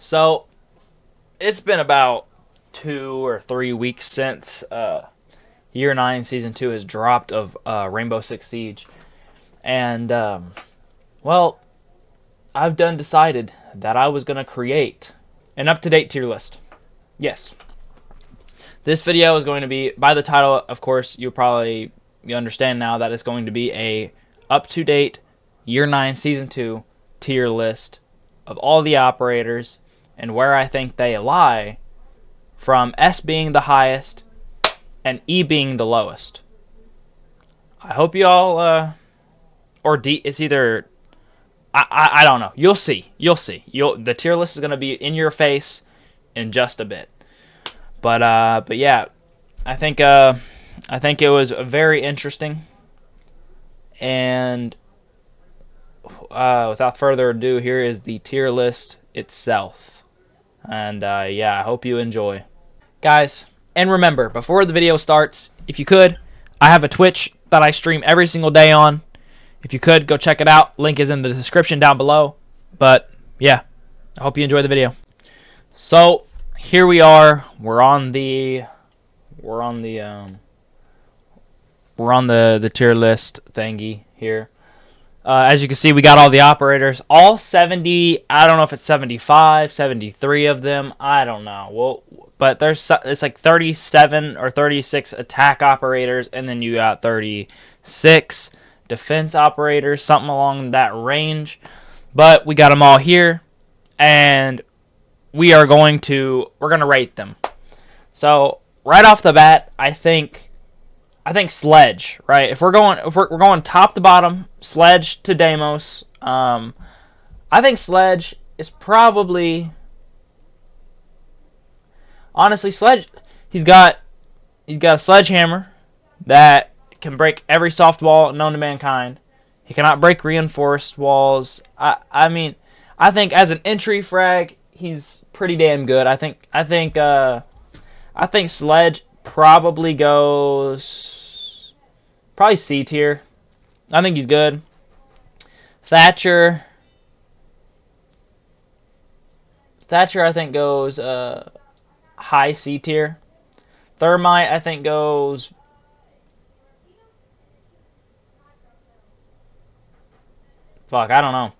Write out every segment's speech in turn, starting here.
So, it's been about 2 or 3 weeks since Year 9 Season 2 has dropped of Rainbow Six Siege. And, well, I've decided that I was going to create an up-to-date tier list. Yes. This video is going to be, by the title, of course, you understand now that it's going to be a up-to-date Year 9 Season 2 tier list of all the operators and where I think they lie, from S being the highest and E being the lowest. I hope you all, or D, it's either, I don't know. You'll see. The tier list is going to be in your face in just a bit. But yeah, I think it was very interesting. And without further ado, here is the tier list itself. And yeah, I hope you enjoy, guys. And remember, before the video starts, if you could, I have a Twitch that I stream every single day on. If you could, go check it out. Link is in the description down below. But yeah, I hope you enjoy the video. So here we are. We're on the tier list thingy here. As you can see, we got all the operators, all 70. I don't know if it's 75, 73 of them. I don't know. Well, but it's like 37 or 36 attack operators, and then you got 36 defense operators, something along that range. But we got them all here, and we're going to rate them. So right off the bat, I think Sledge, right? If we're going top to bottom, Sledge to Deimos. I think Sledge is probably, honestly, Sledge. He's got a sledgehammer that can break every soft wall known to mankind. He cannot break reinforced walls. I mean, I think as an entry frag, he's pretty damn good. I think Sledge probably goes C tier. I think he's good. Thatcher I think goes high C tier. Thermite I think goes I don't know.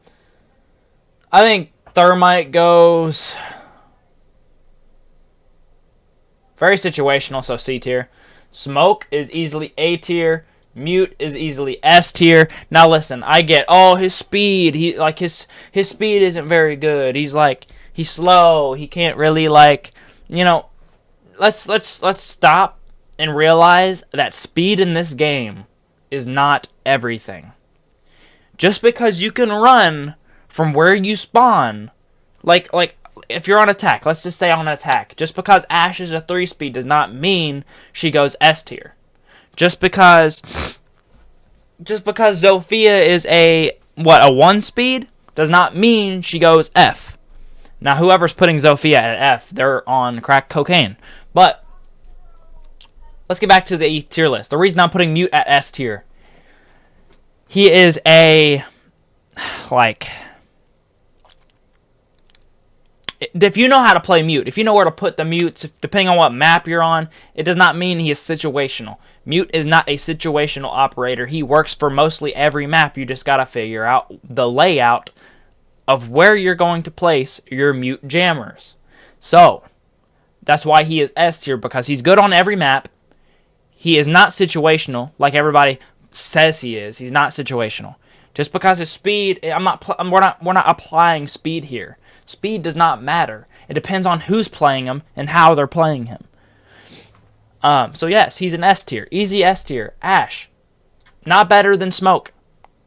I think Thermite goes very situational, so C tier. Smoke is easily A tier. Mute is easily S tier. Now listen, I get his speed. His speed isn't very good. He's slow. He can't really let's stop and realize that speed in this game is not everything. Just because you can run from where you spawn, like if you're on attack, let's just say on attack, just because Ashe is a 3-speed does not mean she goes S tier. Just because Zofia is a 1-speed does not mean she goes F. Now whoever's putting Zofia at F, they're on crack cocaine. But let's get back to the E tier list. The reason I'm putting Mute at S tier, he is a if you know how to play Mute, if you know where to put the mutes, depending on what map you're on, it does not mean he is situational. Mute is not a situational operator. He works for mostly every map. You just got to figure out the layout of where you're going to place your Mute jammers. So, that's why he is S tier, because he's good on every map. He is not situational like everybody says he is. He's not situational. Just because his speed, we're not applying speed here. Speed does not matter. It depends on who's playing him and how they're playing him. So yes, he's an S tier, easy S tier. Ashe, not better than Smoke.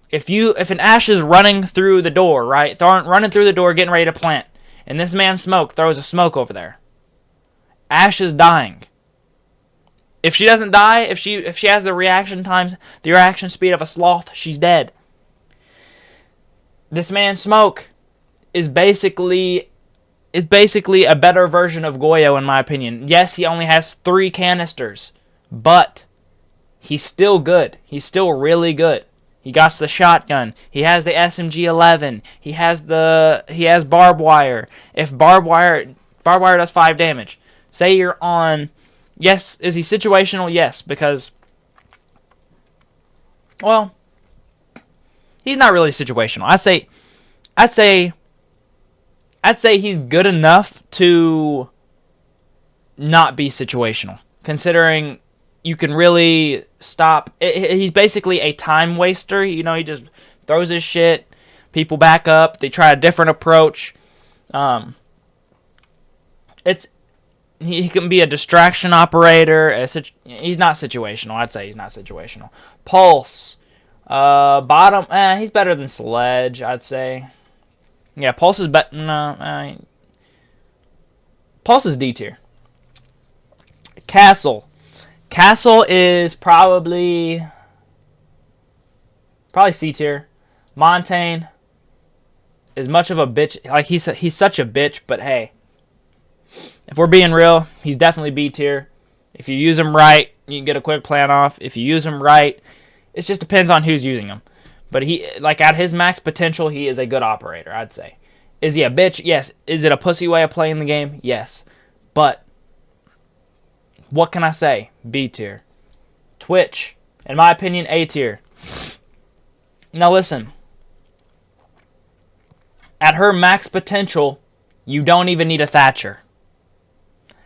If an Ashe is running through the door, right, running through the door, getting ready to plant, and this man Smoke throws a smoke over there, Ashe is dying. If she doesn't die, if she has the reaction speed of a sloth, she's dead. This man Smoke is basically a better version of Goyo, in my opinion. Yes, he only has 3 canisters, but he's still good. He's still really good. He got the shotgun. He has the SMG-11. He has barbed wire. If barbed wire does 5 damage. Say you're on. Yes, is he situational? Yes, because, well, he's not really situational. I'd say he's good enough to not be situational, considering you can really stop. He's basically a time waster. You know, he just throws his shit. People back up. They try a different approach. He can be a distraction operator. He's not situational. I'd say he's not situational. Pulse. Bottom. He's better than Sledge, I'd say. Yeah, Pulse is better. No, Pulse is D tier. Castle. Castle is probably C tier. Montaigne is much of a bitch. Like he's such a bitch, but hey, if we're being real, he's definitely B tier. If you use him right, you can get a quick plan off. If you use him right, it just depends on who's using him. But he, like, at his max potential, he is a good operator, I'd say. Is he a bitch? Yes. Is it a pussy way of playing the game? Yes. But what can I say? B tier. Twitch, in my opinion, A tier. Now listen. At her max potential, you don't even need a Thatcher.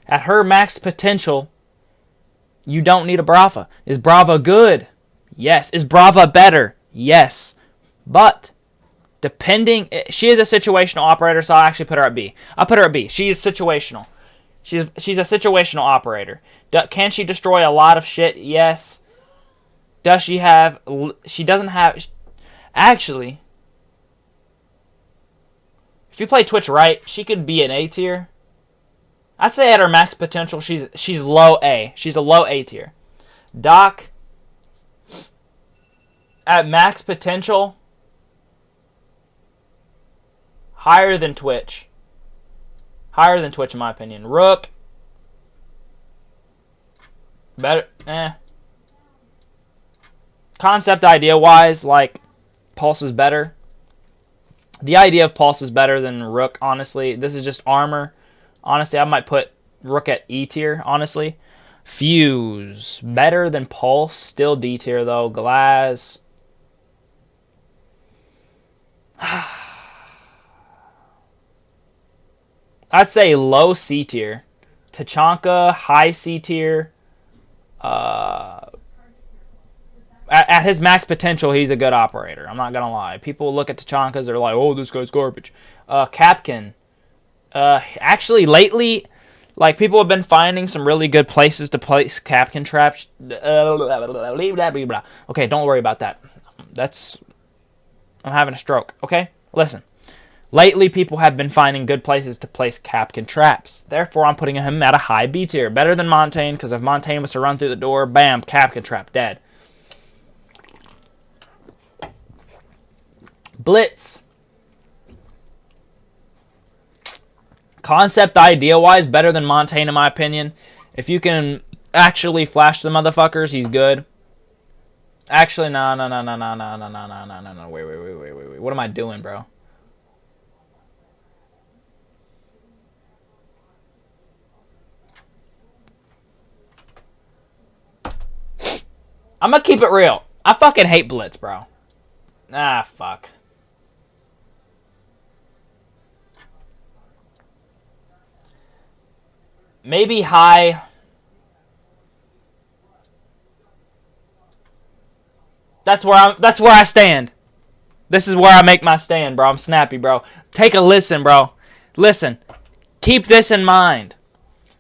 At her max potential, you don't need a Brava. Is Brava good? Yes. Is Brava better? Yes. But depending, she is a situational operator, so I'll actually put her at B. I'll put her at B. She's situational. She's a situational operator. Can she destroy a lot of shit? Yes. Does she have... She doesn't have... Actually, if you play Twitch right, she could be an A tier. I'd say at her max potential, she's low A. She's a low A tier. Doc, at max potential, higher than Twitch. Higher than Twitch, in my opinion. Rook, better, Concept idea-wise, like, Pulse is better. The idea of Pulse is better than Rook, honestly. This is just armor. Honestly, I might put Rook at E tier, honestly. Fuse, better than Pulse. Still D tier, though. Glass. I'd say low C tier. Tachanka, high C tier. At his max potential, he's a good operator. I'm not going to lie. People look at Tachankas, they're like, oh, this guy's garbage. Capkin. Actually, lately, like, people have been finding some really good places to place Capkin traps. Okay, don't worry about that. I'm having a stroke, okay? Listen. Lately, people have been finding good places to place Capkin traps. Therefore, I'm putting him at a high B tier. Better than Montaigne, because if Montaigne was to run through the door, bam, Capkin trap, dead. Blitz. Concept idea-wise, better than Montaigne, in my opinion. If you can actually flash the motherfuckers, he's good. Actually, no. Wait. What am I doing, bro? I'm gonna keep it real. I fucking hate Blitz, bro. Ah, fuck. Maybe high. That's where I stand. This is where I make my stand, bro. I'm snappy, bro. Take a listen, bro. Listen. Keep this in mind.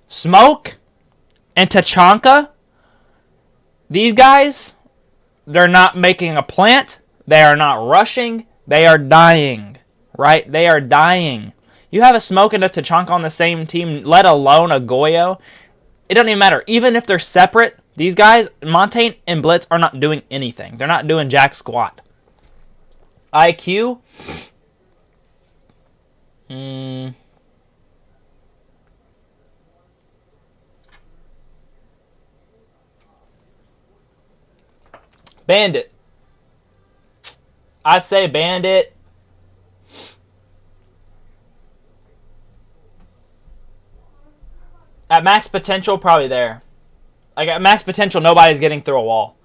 Smoke and Tachanka, these guys, they're not making a plant. They are not rushing. They are dying. Right? They are dying. You have a Smoke and a Tachanka on the same team, let alone a Goyo. It doesn't even matter. Even if they're separate, these guys, Montaigne and Blitz, are not doing anything. They're not doing jack squat. IQ. Bandit. I say Bandit. At max potential, probably there. Like, at max potential, nobody's getting through a wall.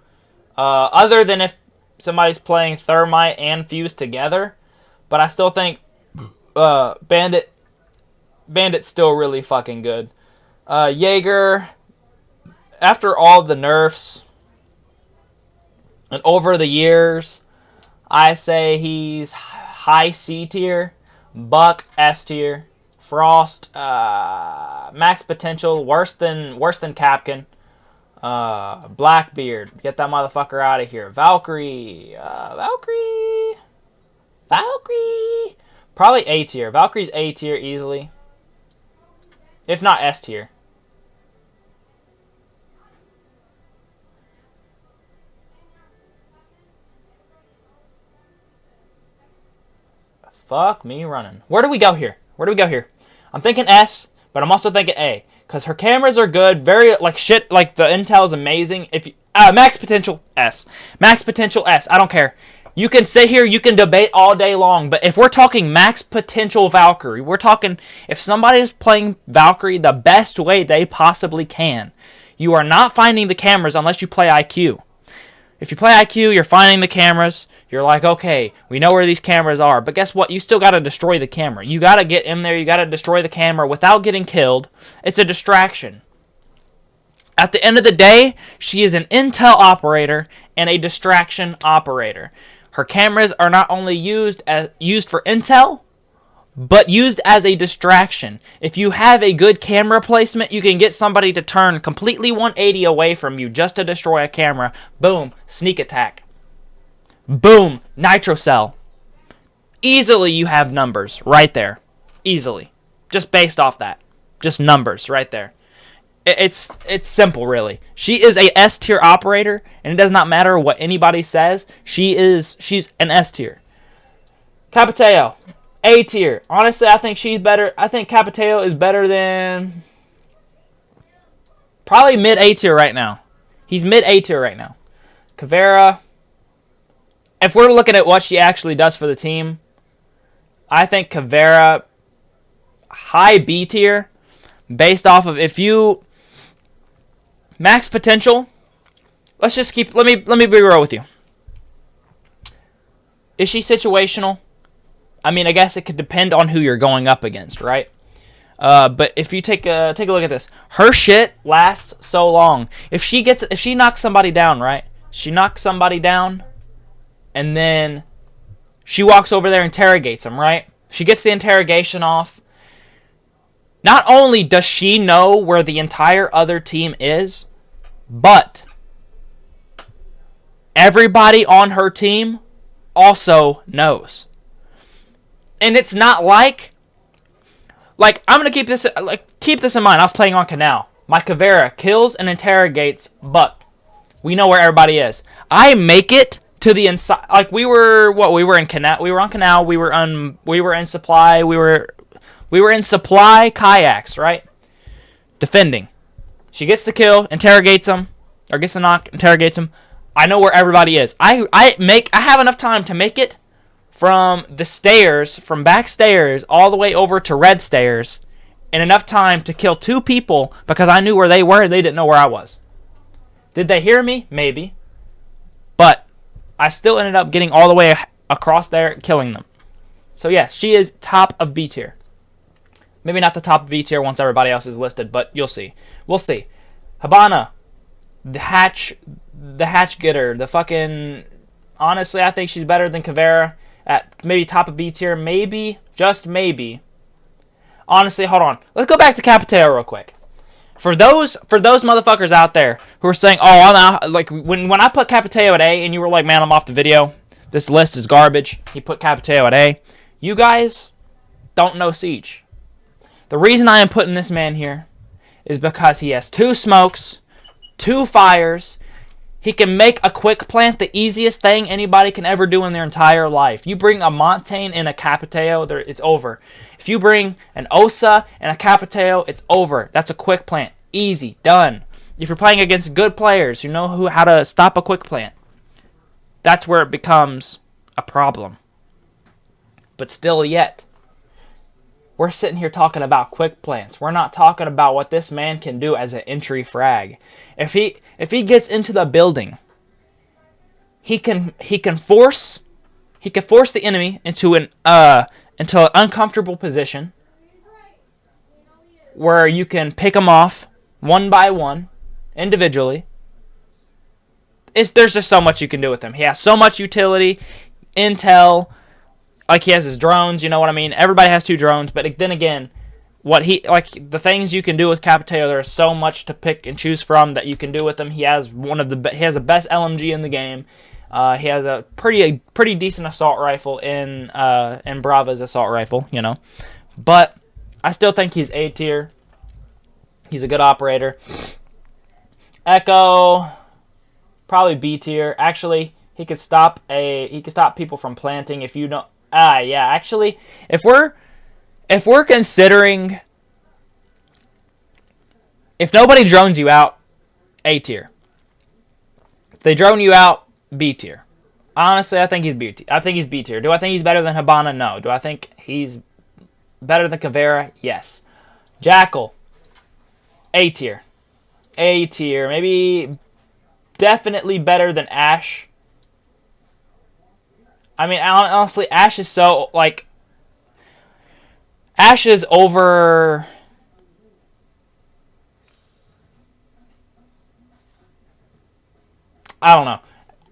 Other than if somebody's playing Thermite and Fuse together. But I still think Bandit's still really fucking good. Jaeger, after all the nerfs and over the years, I say he's high C tier. Buck, S tier. Frost, max potential, worse than Capkin. Blackbeard, get that motherfucker out of here. Valkyrie, probably A tier. Valkyrie's A tier easily, if not S tier. Fuck me running. Where do we go here? I'm thinking S, but I'm also thinking A. Because her cameras are good. Very, like, shit, like, the intel is amazing. If you, max potential, S. Max potential, S. I don't care. You can sit here, you can debate all day long. But if we're talking max potential Valkyrie, we're talking if somebody is playing Valkyrie the best way they possibly can, you are not finding the cameras unless you play IQ. If you play IQ, you're finding the cameras. You're like, okay, we know where these cameras are. But guess what? You still got to destroy the camera. You got to get in there. You got to destroy the camera without getting killed. It's a distraction. At the end of the day, she is an intel operator and a distraction operator. Her cameras are not only used for intel, but used as a distraction. If you have a good camera placement, you can get somebody to turn completely 180 away from you just to destroy a camera. Boom, sneak attack. Boom, nitro cell. Easily you have numbers right there. Easily. Just based off that. Just numbers right there. It's simple, really. She is a S tier operator, and it does not matter what anybody says. She's an S tier. Capiteo, A tier. Honestly, I think she's better. I think Capiteo is better than probably mid A tier right now. He's mid A tier right now. Caveira, if we're looking at what she actually does for the team, I think Caveira high B tier based off of if you max potential. Let's just keep let me be real with you. Is she situational? I mean, I guess it could depend on who you're going up against, right? But if you take a look at this, her shit lasts so long. If she knocks somebody down, right? She knocks somebody down, and then she walks over there and interrogates them, right? She gets the interrogation off. Not only does she know where the entire other team is, but everybody on her team also knows. And it's not like I'm gonna keep this in mind. I was playing on Canal. My Caveira kills and interrogates Buck. We know where everybody is. I make it to the inside. Like we were in Canal. We were on Canal. We were in supply. We were in supply kayaks, right? Defending. She gets the kill, interrogates him, or gets the knock, interrogates him. I know where everybody is. I have enough time to make it from the stairs, from back stairs, all the way over to red stairs, in enough time to kill 2 people because I knew where they were and they didn't know where I was. Did they hear me? Maybe. But I still ended up getting all the way across there, killing them. So yes, she is top of B tier. Maybe not the top of B tier once everybody else is listed, but you'll see. We'll see. Habana, the hatch getter, the fucking... Honestly, I think she's better than Caveira. At maybe top of B tier, maybe, just maybe. Honestly, hold on. Let's go back to Capiteo real quick. For those motherfuckers out there who are saying, "Oh, I'm out," like when I put Capiteo at A, and you were like, "Man, I'm off the video. This list is garbage." He put Capiteo at A. You guys don't know Siege. The reason I am putting this man here is because he has 2 smokes, 2 fires. He can make a quick plant the easiest thing anybody can ever do in their entire life. You bring a Montaigne and a Capiteo, it's over. If you bring an Osa and a Capiteo, it's over. That's a quick plant. Easy. Done. If you're playing against good players who know how to stop a quick plant, that's where it becomes a problem. But still yet, we're sitting here talking about quick plants. We're not talking about what this man can do as an entry frag. If he gets into the building, he can force the enemy into an uncomfortable position where you can pick them off one by one, individually. There's just so much you can do with him. He has so much utility, intel. Like, he has his drones, you know what I mean? Everybody has 2 drones, but then again, the things you can do with Capitano, there is so much to pick and choose from that you can do with him. He has he has the best LMG in the game. He has a pretty decent assault rifle in Brava's assault rifle, you know. But I still think he's A tier. He's a good operator. Echo, probably B tier. Actually, he could stop people from planting if you don't. Yeah. Actually, if we're considering, if nobody drones you out, A tier. If they drone you out, B tier. Honestly, I think he's B tier. I think he's B tier. Do I think he's better than Hibana? No. Do I think he's better than Caveira? Yes. Jackal, A tier. A tier. Maybe definitely better than Ash. I mean, honestly, Ash is so, like, Ash is over. I don't know.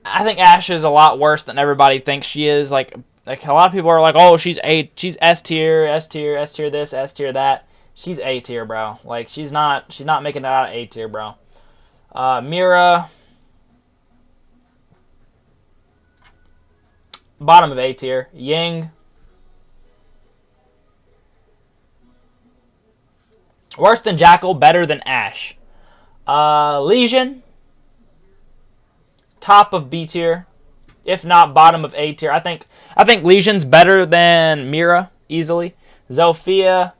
I think Ash is a lot worse than everybody thinks she is. Like a lot of people are like, oh, she's S tier, S tier, S tier this, S tier that. She's A tier, bro. Like, she's not making it out of A tier, bro. Mira, bottom of A tier. Ying, worse than Jackal, better than Ash. Legion, top of B tier, if not bottom of A tier. I think Legion's better than Mira easily. Zofia,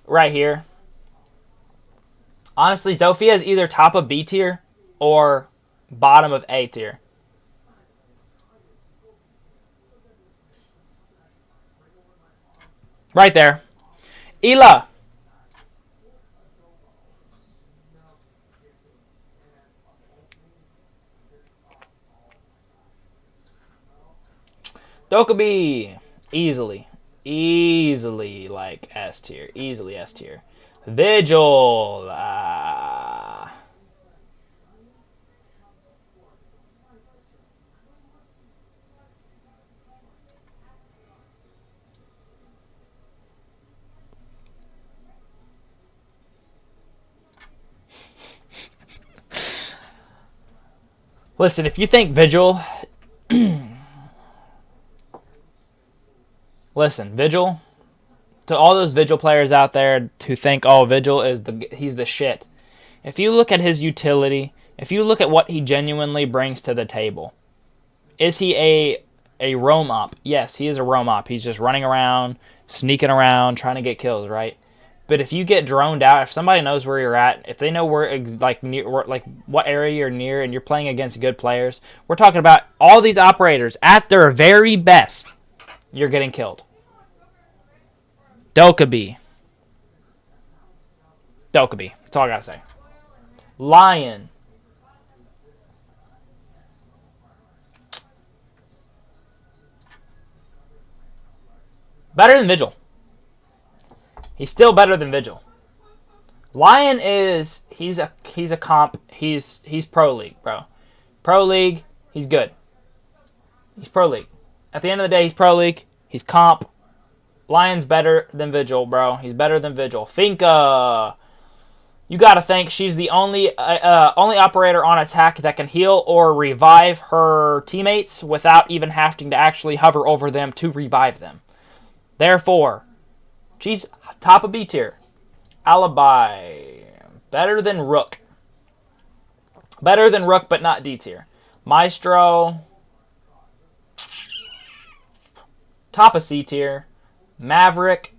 right here. Honestly, Zofia is either top of B tier or bottom of A tier. Right there. Ela, Dokkaebi, easily like S tier, easily S tier. Vigil, listen, if you think Vigil, listen, Vigil, to all those Vigil players out there who think, oh, Vigil he's the shit. If you look at his utility, if you look at what he genuinely brings to the table, is he a roam op? Yes, he is a roam op. He's just running around, sneaking around, trying to get kills, right? But if you get droned out, if somebody knows where you're at, if they know what area you're near, and you're playing against good players, we're talking about all these operators at their very best, you're getting killed. Dokkaebi. That's all I gotta say. Lion. Better than Vigil. He's still better than Vigil. Lion is he's a comp. He's pro league, bro. Pro league, he's good. He's pro league. At the end of the day, he's pro league. He's comp. Lion's better than Vigil, bro. He's better than Vigil. Finka. You gotta think she's the only operator on attack that can heal or revive her teammates without even having to actually hover over them to revive them. Therefore, she's top of B tier. Alibi. Better than Rook. Better than Rook, but not D tier. Maestro. Top of C tier. Maverick.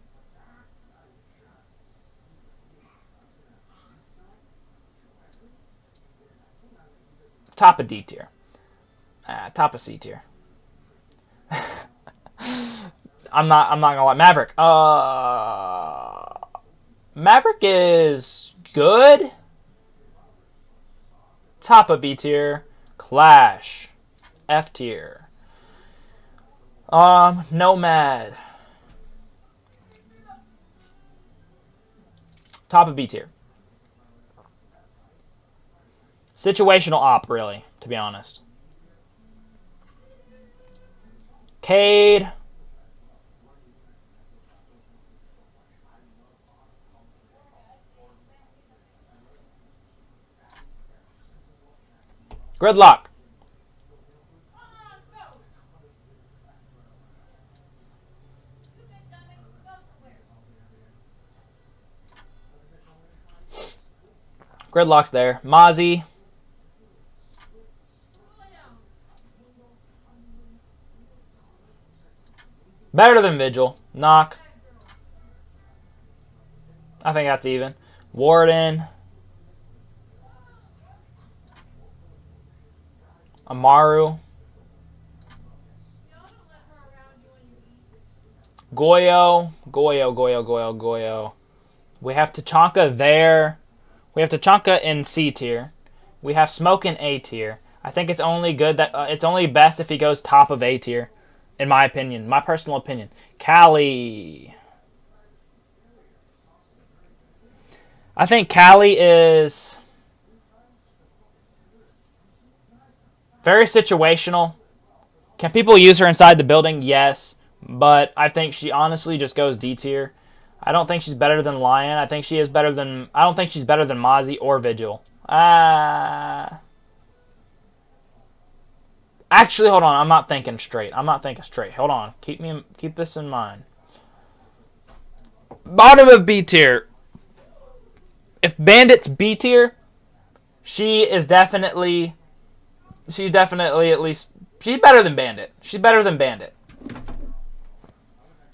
Top of D tier. Top of C tier. I'm not gonna lie. Maverick. Maverick is good. Top of B tier. Clash. F tier. Nomad. Top of B tier. Situational op, really, to be honest. Cade. Gridlock. Gridlock's there. Mozzie. Better than Vigil. Knock. I think that's even. Warden. Amaru. Goyo. Goyo. We have Tachanka there. We have Tachanka in C tier. We have Smoke in A tier. I think it's only good that it's only best if he goes top of A tier, in my opinion, my personal opinion. Callie. I think Callie is very situational. Can people use her inside the building? Yes, but I think she honestly just goes D tier. I don't think she's better than Lion. I think she is better than. I don't think she's better than Mozzie or Vigil. Actually, hold on. I'm not thinking straight. Hold on. Keep this in mind. Bottom of B tier. If Bandit's B tier, she's definitely at least she's better than Bandit.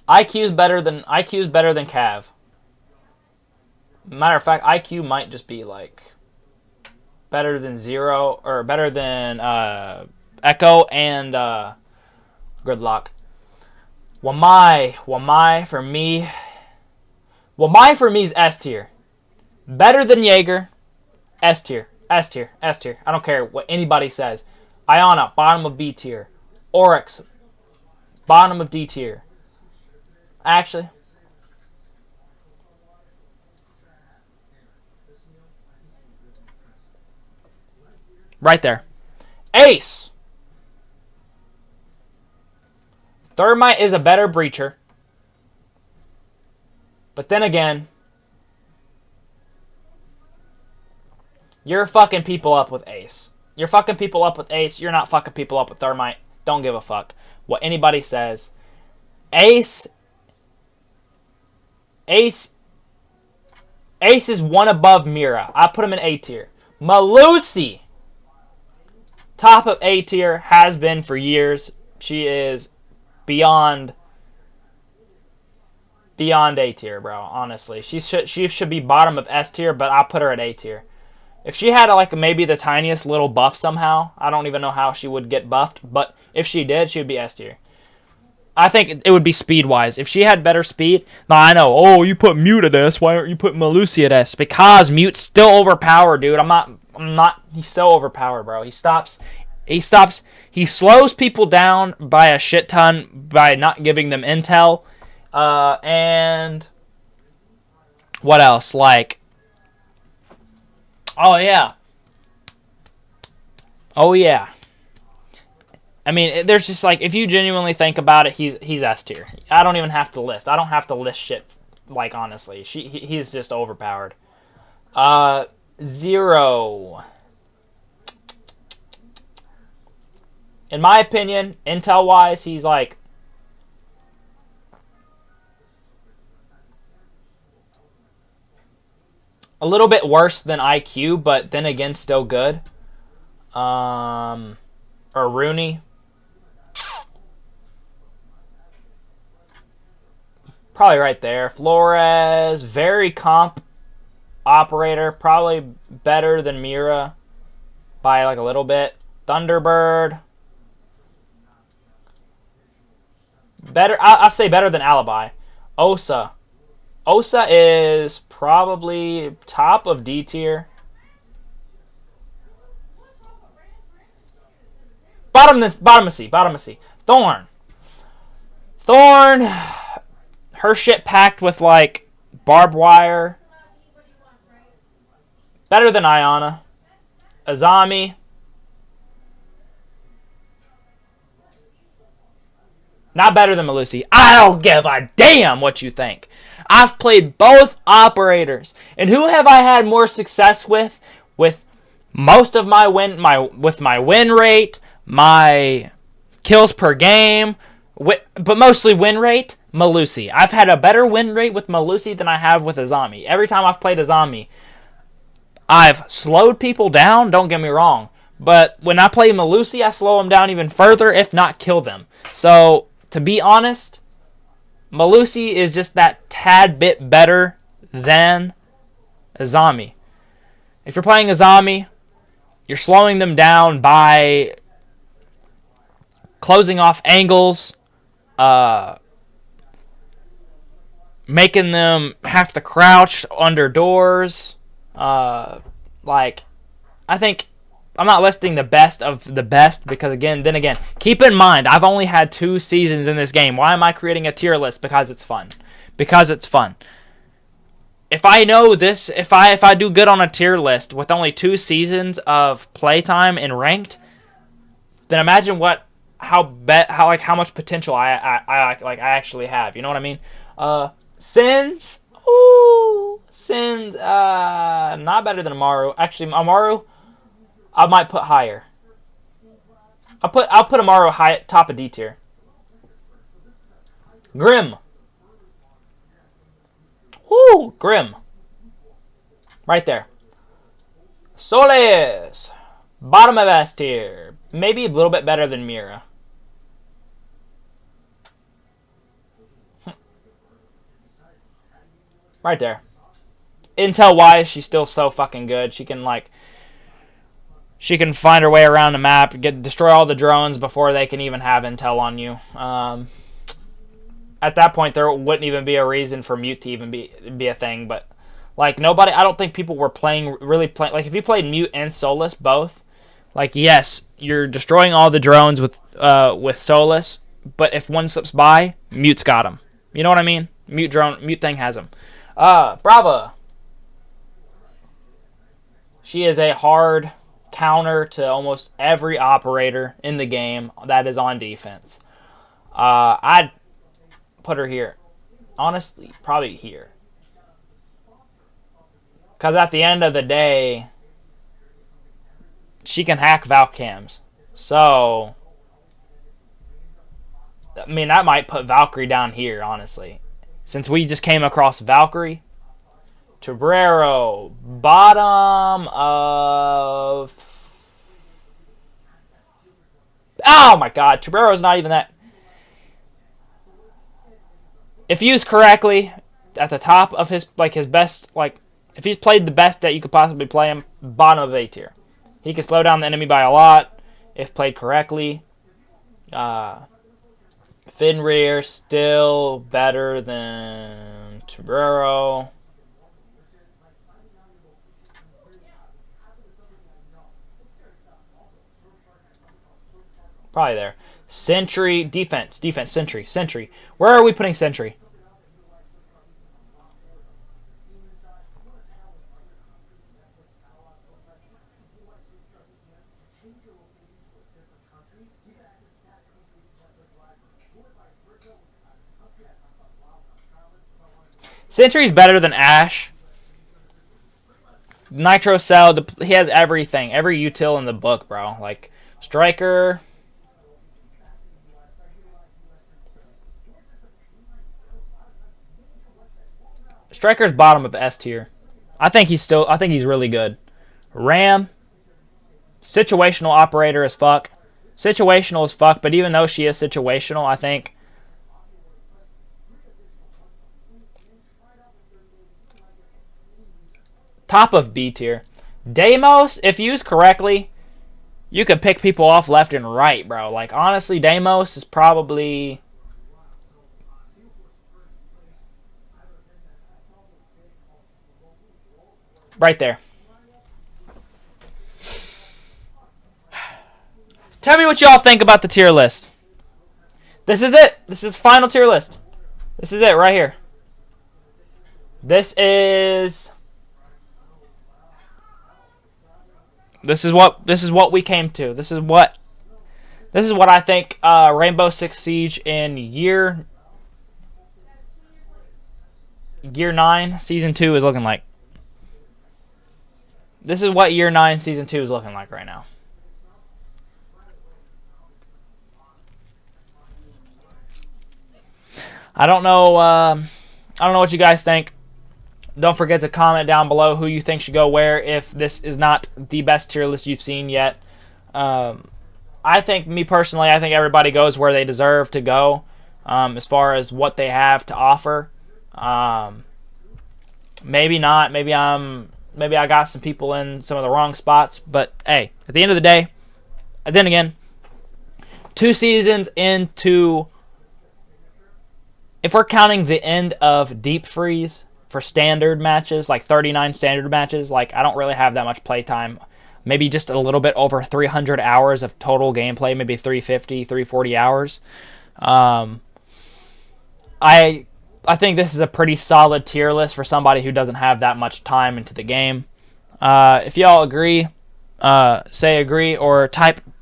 IQ's better than Cav. Matter of fact, IQ might just be like better than Zero or better than Echo and Gridlock. Wamai for me. Wamai for me is S tier. Better than Jaeger. S tier. I don't care what anybody says. Iana, bottom of B tier. Oryx, bottom of D tier. Actually, right there. Ace. Thermite is a better breacher. But then again, you're fucking people up with Ace. You're not fucking people up with Thermite. Don't give a fuck what anybody says. Ace is one above Mira. I put him in A tier. Malusi, top of A tier, has been for years. She is beyond A tier, bro. Honestly, she should be bottom of S tier, but I'll put her at A tier. If she had like maybe the tiniest little buff somehow, I don't even know how she would get buffed, but if she did, she would be S tier. I think it would be speed-wise. If she had better speed... Now, I know, oh, you put Mute at S. Why aren't you putting Malusi at S? Because Mute's still overpowered, dude. I'm not... He's so overpowered, bro. He slows people down by a shit ton by not giving them intel. And... What else? Like... Oh, yeah. I mean, there's just like, if you genuinely think about it, he's S tier. I don't even have to list. I don't have to list shit, like, honestly. He's just overpowered. Zero. In my opinion, intel-wise, he's like... a little bit worse than IQ, but then again, still good. Or Rooney. Probably right there. Flores, very comp operator. Probably better than Mira by like a little bit. Thunderbird. Better. I'll say better than Alibi. Osa. Osa is probably top of D tier. Bottom of C. Bottom of C. Thorn. Thorn. Her shit packed with like barbed wire. Better than Ayana. Azami. Not better than Melusi. I don't give a damn what you think. I've played both operators. And who have I had more success with? With most of my win rate, my kills per game, but mostly win rate, Melusi. I've had a better win rate with Melusi than I have with Azami. Every time I've played Azami, I've slowed people down, don't get me wrong. But when I play Melusi, I slow them down even further, if not kill them. So, to be honest, Melusi is just that tad bit better than Azami. If you're playing Azami, you're slowing them down by closing off angles, making them have to crouch under doors. I think I'm not listing the best of the best because, then again, keep in mind, I've only had 2 seasons in this game. Why am I creating a tier list? Because it's fun. Because it's fun. If I know this, if I do good on a tier list with only 2 seasons of playtime in ranked, then imagine how much potential I actually have. You know what I mean? Sins. Ooh, Sins. Not better than Amaru. Actually, Amaru, I might put higher. I'll put Amaru high top of D tier. Grim. Woo, Grim. Right there. Solis. Bottom of S tier. Maybe a little bit better than Mira. Right there. Intel-wise, she's still so fucking good. She can find her way around the map, destroy all the drones before they can even have intel on you. At that point, there wouldn't even be a reason for Mute to even be a thing. But nobody, I don't think people were really playing. If you played Mute and Solus both, yes, you're destroying all the drones with Solus. But if one slips by, Mute's got him. You know what I mean? Mute thing has him. Brava. She is a hard counter to almost every operator in the game that is on defense. I'd put her here. Honestly, probably here. Because at the end of the day, she can hack Valk cams. So, I mean, that might put Valkyrie down here, honestly. Since we just came across Valkyrie. Tobrero, bottom of... Oh my god, Tobrero's not even that... If used correctly, at the top of his best, if he's played the best that you could possibly play him, bottom of A tier. He can slow down the enemy by a lot, if played correctly. Fenrir, still better than Tobrero. Probably there. Sentry, defense, Sentry. Where are we putting Sentry? Sentry's better than Ashe. Nitro Cell, he has everything. Every util in the book, bro. Striker... Striker's bottom of S tier. I think he's really good. Ram, situational operator as fuck. Situational as fuck, but even though she is situational, I think top of B tier. Deimos, if used correctly, you could pick people off left and right, bro. Honestly, Deimos is probably Right there. Tell me what y'all think about the tier list. This is it. This is final tier list. This is it right here. This is what we came to. This is what I think Rainbow Six Siege in year 9 season 2 is looking like. This is what year 9 season 2 is looking like right now. I don't know what you guys think. Don't forget to comment down below who you think should go where if this is not the best tier list you've seen yet. I think, me personally, I think everybody goes where they deserve to go as far as what they have to offer. Maybe not. Maybe I got some people in some of the wrong spots. But, hey, at the end of the day, then again, 2 seasons into... If we're counting the end of Deep Freeze for standard matches, like 39 standard matches, like I don't really have that much playtime. Maybe just a little bit over 300 hours of total gameplay, maybe 350, 340 hours. I think this is a pretty solid tier list for somebody who doesn't have that much time into the game. If y'all agree, say agree or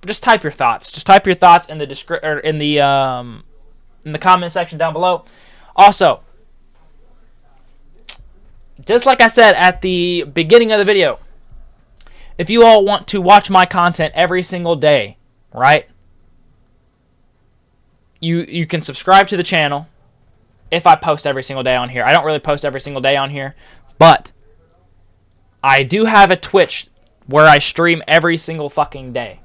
just type your thoughts. Just type your thoughts in the in the comment section down below. Also, just like I said at the beginning of the video, if you all want to watch my content every single day, right? You can subscribe to the channel if I post every single day on here. I don't really post every single day on here, but I do have a Twitch where I stream every single fucking day.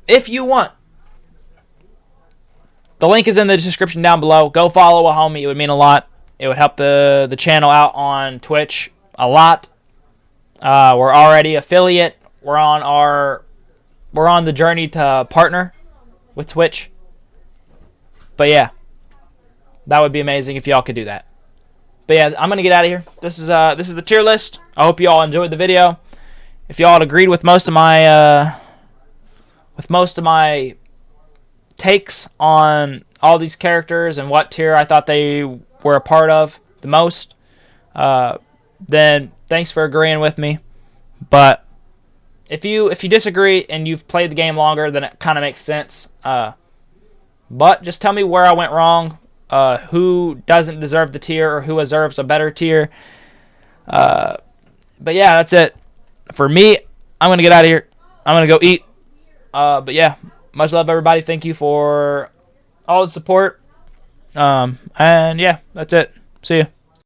If you want, the link is in the description down below. Go follow a homie. It would mean a lot. It would help the channel out on Twitch a lot. We're already affiliate. We're on the journey to partner with Twitch. But yeah, that would be amazing if y'all could do that. But yeah, I'm gonna get out of here. This is the tier list. I hope you all enjoyed the video. If y'all agreed with most of my takes on all these characters and what tier I thought they were a part of the most, then thanks for agreeing with me. But if you disagree and you've played the game longer, then it kind of makes sense. But just tell me where I went wrong, who doesn't deserve the tier or who deserves a better tier. But yeah, that's it. For me, I'm going to get out of here. I'm going to go eat. But yeah, much love, everybody. Thank you for all the support. And yeah, that's it. See ya.